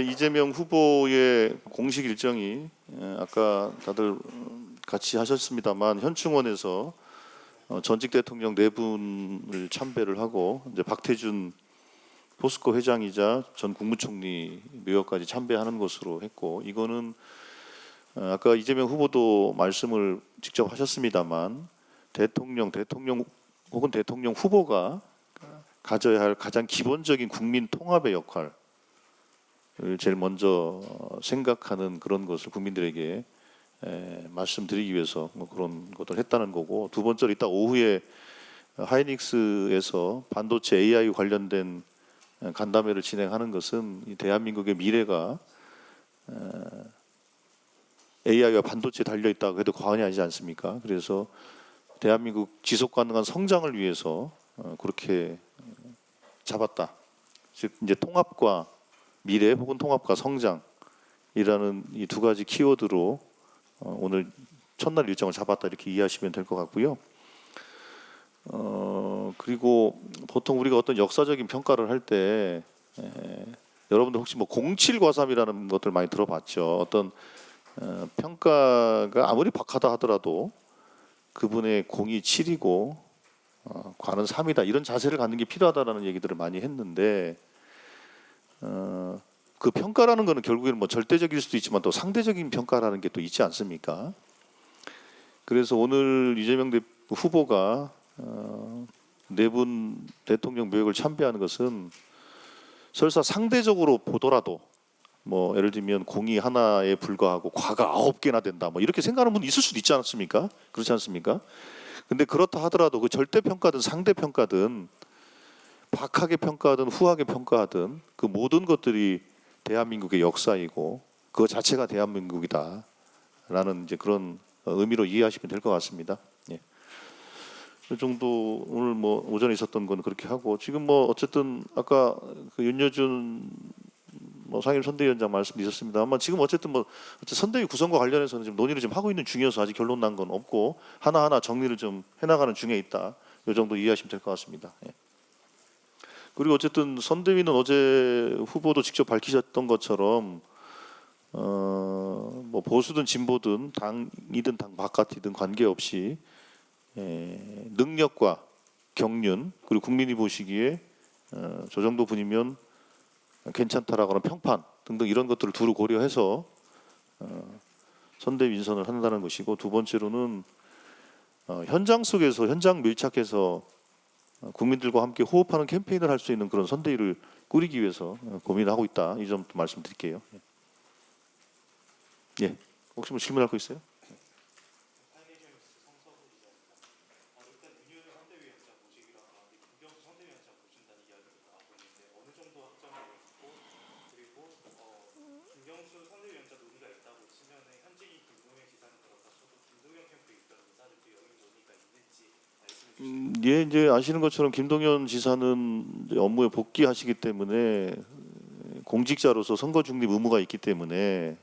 이재명 후보의 공식 일정이 아까 다들 같이 하셨습니다만 현충원에서 전직 대통령 네 분을 참배를 하고 이제 박태준 포스코 회장이자 전 국무총리 묘역까지 참배하는 것으로 했고, 이거는 아까 이재명 후보도 말씀을 직접 하셨습니다만 대통령 혹은 대통령 후보가 가져야 할 가장 기본적인 국민 통합의 역할을 제일 먼저 생각하는 그런 것을 국민들에게 말씀드리기 위해서 그런 것을 했다는 거고, 두 번째로 이따 오후에 하이닉스에서 반도체 AI 관련된 간담회를 진행하는 것은 이 대한민국의 미래가 AI와 반도체에 달려 있다고 해도 과언이 아니지 않습니까? 그래서 대한민국 지속 가능한 성장을 위해서 그렇게 잡았다. 즉 이제 통합과 미래 혹은 통합과 성장이라는 이 두 가지 키워드로 오늘 첫날 일정을 잡았다, 이렇게 이해하시면 될 것 같고요. 그리고 보통 우리가 어떤 역사적인 평가를 할 때 여러분들 혹시 뭐 07과삼이라는 것들 많이 들어봤죠? 어떤 평가가 아무리 박하다 하더라도 그분의 공이 7이고 관은 3이다, 이런 자세를 갖는 게 필요하다라는 얘기들을 많이 했는데, 그 평가라는 거는 결국에는 뭐 절대적일 수도 있지만 또 상대적인 평가라는 게 또 있지 않습니까? 그래서 오늘 이재명 후보가 네 분 대통령 묘역을 참배하는 것은 설사 상대적으로 보더라도 뭐 예를 들면 공이 하나에 불과하고 과가 9개나 된다, 뭐 이렇게 생각하는 분이 있을 수도 있지 않습니까? 그렇지 않습니까? 근데 그렇다 하더라도 그 절대 평가든 상대 평가든 박하게 평가하든 후하게 평가하든 그 모든 것들이 대한민국의 역사이고 그 자체가 대한민국이다라는 이제 그런 의미로 이해하시면 될 것 같습니다. 예. 그 정도 오늘 뭐 오전에 있었던 건 그렇게 하고, 지금 뭐 어쨌든 아까 그 윤여준 뭐 상임 선대위원장 말씀도 있었습니다. 아마 지금 어쨌든 뭐 선대위 구성과 관련해서는 지금 논의를 좀 하고 있는 중이어서 아직 결론 난 건 없고 하나하나 정리를 좀 해나가는 중에 있다, 이 정도 이해하시면 될 것 같습니다. 예. 그리고 어쨌든 선대위는 어제 후보도 직접 밝히셨던 것처럼 뭐 보수든 진보든 당이든 당 바깥이든 관계없이 능력과 경륜, 그리고 국민이 보시기에 저 정도 분이면 괜찮다라고 하는 평판 등등 이런 것들을 두루 고려해서 선대위 인선을 한다는 것이고, 두 번째로는 현장 속에서 현장 밀착해서 국민들과 함께 호흡하는 캠페인을 할 수 있는 그런 선대위를 꾸리기 위해서 고민하고 있다, 이 점도 말씀드릴게요. 예. 혹시 뭐 질문할 거 있어요? 예, 이제 아시는 것처럼 김동연 지사는 이제 업무에 복귀하시기 때문에 공직자로서 선거 중립 의무가 있기 때문에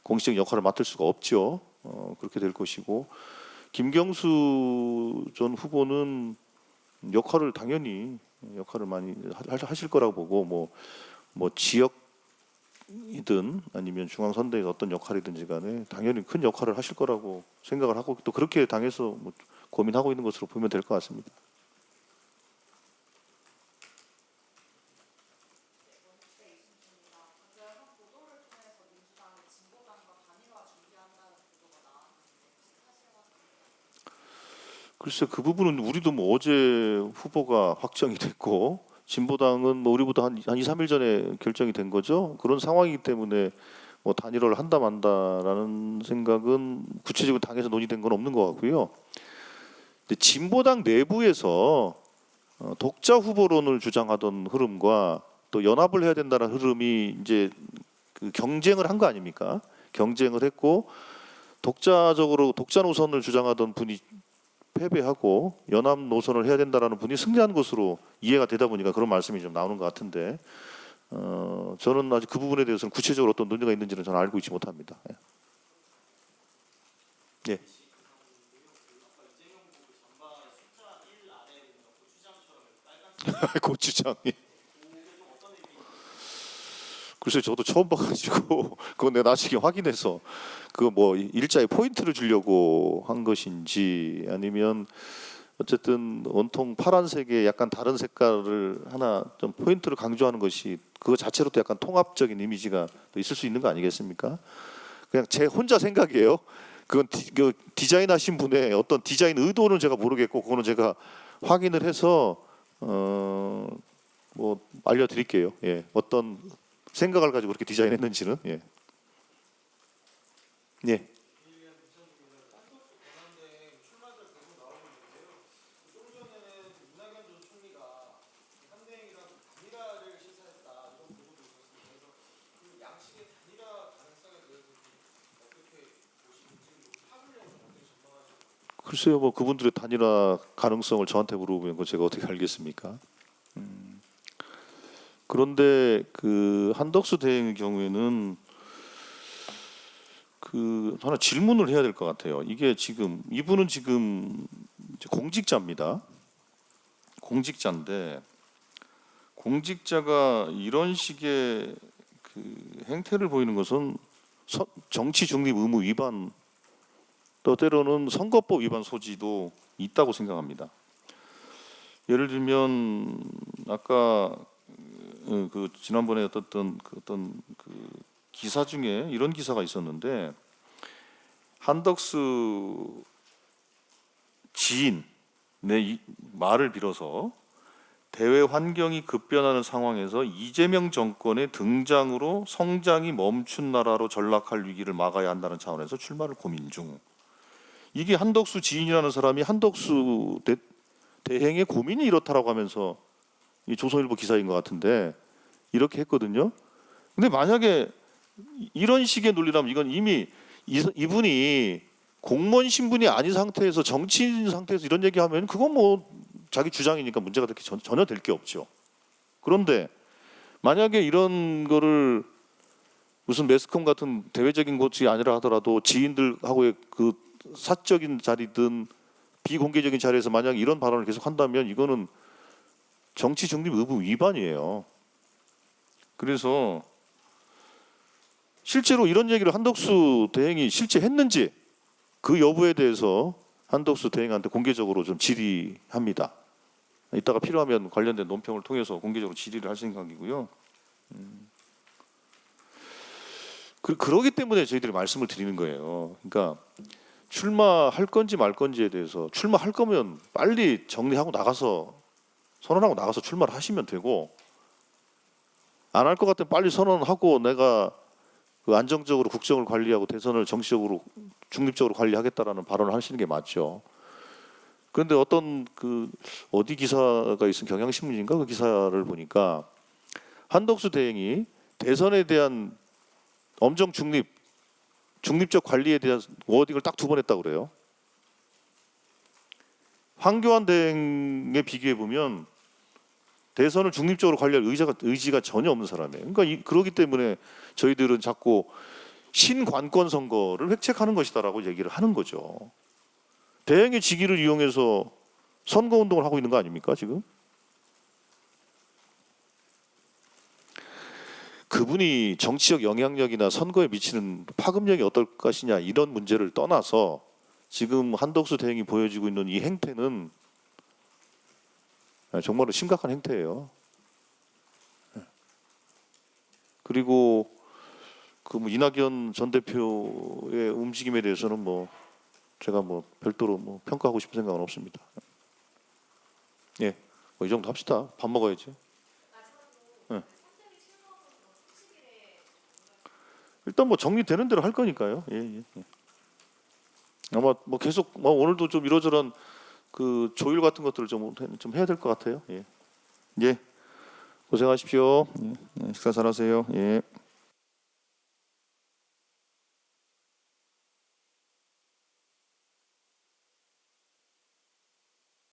공식적 역할을 맡을 수가 없죠. 그렇게 될 것이고, 김경수 전 후보는 역할을 당연히 많이 하실 거라고 보고, 뭐 지역이든 아니면 중앙선대의 어떤 역할이든지 간에 당연히 큰 역할을 하실 거라고 생각을 하고, 또 그렇게 당에서 뭐 고민하고 있는 것으로 보면 될 것 같습니다. 글쎄, 그 부분은 우리도 뭐 어제 후보가 확정이 됐고 진보당은 뭐 우리보다 한 2, 3일 전에 결정이 된 거죠. 그런 상황이기 때문에 뭐 단일화를 한다 만다라는 생각은 구체적으로 당에서 논의된 건 없는 것 같고요. 근데 진보당 내부에서 독자 후보론을 주장하던 흐름과 또 연합을 해야 된다는 흐름이 이제 그 경쟁을 한 거 아닙니까? 경쟁을 했고 독자적으로 독자 노선을 주장하던 분이 패배하고 연합 노선을 해야 된다라는 분이 승리한 것으로 이해가 되다 보니까 그런 말씀이 좀 나오는 것 같은데, 저는 아직 그 부분에 대해서는 구체적으로 어떤 논의가 있는지는 저는 알고 있지 못합니다. 예. 예. 고추장이 글쎄 저도 처음 봐가지고 그건 내가 나중에 확인해서 그 뭐 일자에 포인트를 주려고 한 것인지 아니면 어쨌든 온통 파란색에 약간 다른 색깔을 하나 좀 포인트를 강조하는 것이 그거 자체로도 약간 통합적인 이미지가 또 있을 수 있는 거 아니겠습니까? 그냥 제 혼자 생각이에요. 그건 그 디자인하신 분의 어떤 디자인 의도는 제가 모르겠고 그거는 제가 확인을 해서 뭐 알려드릴게요. 예, 어떤 생각을 가지고 그렇게 디자인했는지는 예. 예. 글쎄요, 뭐 그분들의 단일화 가능성을 저한테 물어보면 그 제가 어떻게 알겠습니까? 그런데 그 한덕수 대행의 경우에는 그 하나 질문을 해야 될 것 같아요. 이게 지금 이분은 지금 이제 공직자입니다. 공직자인데 공직자가 이런 식의 그 행태를 보이는 것은 정치 중립 의무 위반 또 때로는 선거법 위반 소지도 있다고 생각합니다. 예를 들면 아까 그 지난번에 어떤 그 기사 중에 이런 기사가 있었는데 한덕수 지인 내 말을 빌어서 대외 환경이 급변하는 상황에서 이재명 정권의 등장으로 성장이 멈춘 나라로 전락할 위기를 막아야 한다는 차원에서 출마를 고민 중. 이게 한덕수 지인이라는 사람이 한덕수 대행의 고민이 이렇다라고 하면서 이 조선일보 기사인 것 같은데 이렇게 했거든요. 근데 만약에 이런 식의 논리라면 이건 이미 이분이 공무원 신분이 아닌 상태에서 정치인 상태에서 이런 얘기하면 그건 뭐 자기 주장이니까 문제가 그렇게 전혀 될 게 없죠. 그런데 만약에 이런 거를 무슨 매스컴 같은 대외적인 곳이 아니라 하더라도 지인들하고의 그 사적인 자리든 비공개적인 자리에서 만약 이런 발언을 계속 한다면 이거는 정치 중립 의무 위반이에요. 그래서 실제로 이런 얘기를 한덕수 대행이 실제 했는지 그 여부에 대해서 한덕수 대행한테 공개적으로 좀 질의합니다. 이따가 필요하면 관련된 논평을 통해서 공개적으로 질의를 할 생각이고요. 그러기 때문에 저희들이 말씀을 드리는 거예요. 그러니까 출마할 건지 말 건지에 대해서 출마할 거면 빨리 정리하고 나가서 선언하고 나가서 출마를 하시면 되고 안 할 것 같으면 빨리 선언하고 내가 그 안정적으로 국정을 관리하고 대선을 정치적으로 중립적으로 관리하겠다라는 발언을 하시는 게 맞죠. 그런데 어떤 그 어디 기사가 있은 경향신문인가 그 기사를 보니까 한덕수 대행이 대선에 대한 엄정 중립적 관리에 대한 워딩을 딱 2번 했다고 그래요. 황교안 대행에 비교해 보면 대선을 중립적으로 관리할 의지가 전혀 없는 사람이에요. 그러니까 그러기 때문에 저희들은 자꾸 신관권 선거를 획책하는 것이다라고 얘기를 하는 거죠. 대행의 직위를 이용해서 선거 운동을 하고 있는 거 아닙니까 지금? 그분이 정치적 영향력이나 선거에 미치는 파급력이 어떨 것이냐 이런 문제를 떠나서 지금 한덕수 대행이 보여지고 있는 이 행태는 정말로 심각한 행태예요. 그리고 그 뭐 이낙연 전 대표의 움직임에 대해서는 뭐 제가 뭐 별도로 뭐 평가하고 싶은 생각은 없습니다. 예, 뭐 이 정도 합시다. 밥 먹어야지. 예. 일단 뭐 정리되는 대로 할 거니까요. 예, 예, 예. 아마 뭐 계속 뭐 오늘도 좀 이러저런 그 조율 같은 것들을 좀 해야 될 것 같아요. 예, 예. 고생하십시오. 예, 식사 잘하세요. 예.